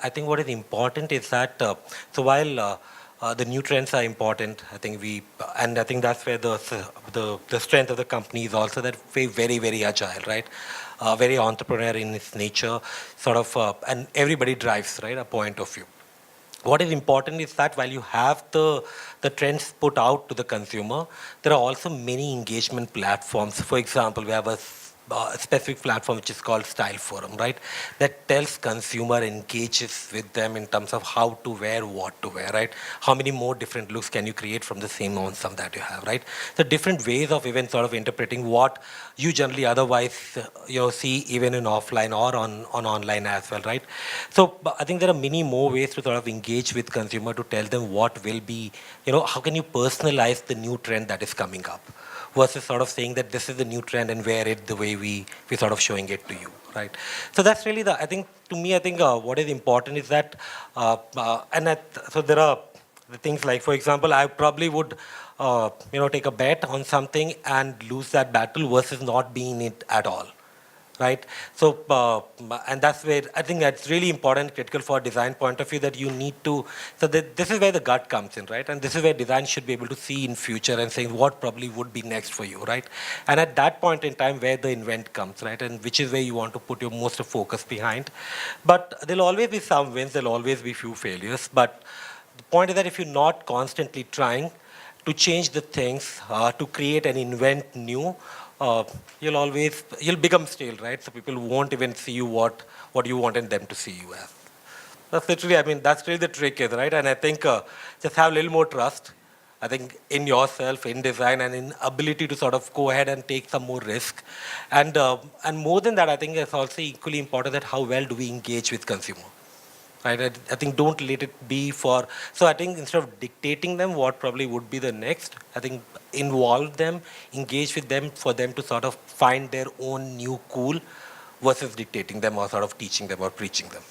I think what is important is that, so while the new trends are important, and I think that's where the strength of the company is also that we're very, very agile, right? Very entrepreneur in its nature, and everybody drives, right, a point of view. What is important is that while you have the trends put out to the consumer, there are also many engagement platforms. For example, we have a specific platform which is called Style Forum, right? That tells consumer, engages with them in terms of how to wear, what to wear, right? How many more different looks can you create from the same ensemble that you have, right? So different ways of even sort of interpreting what you generally otherwise see even in offline or on online as well, right? So I think there are many more ways to sort of engage with consumer to tell them what will be, how can you personalize the new trend that is coming up versus sort of saying that this is the new trend and wear it the way we sort of showing it to you, right? So that's really I think, to me, I think what is important is that, so there are the things like, for example, I probably would, take a bet on something and lose that battle versus not being in it at all, right? So, and that's where I think that's really important, critical for a design point of view, that you need to, so that this is where the gut comes in, right? And this is where design should be able to see in future and saying what probably would be next for you, right? And at that point in time where the invent comes, right? And which is where you want to put your most of focus behind. But there'll always be some wins, there'll always be few failures. But the point is that if you're not constantly trying to change the things, to create and invent new, you'll become stale, right? So people won't even see you what you wanted them to see you as. That's literally, I mean, that's really the trick is, right? And I think just have a little more trust, I think, in yourself, in design, and in ability to sort of go ahead and take some more risk. And more than that, I think it's also equally important that how well do we engage with consumer. Right? I think don't let it be for, so I think instead of dictating them what probably would be the next, I think involve them, engage with them for them to sort of find their own new cool versus dictating them or sort of teaching them or preaching them.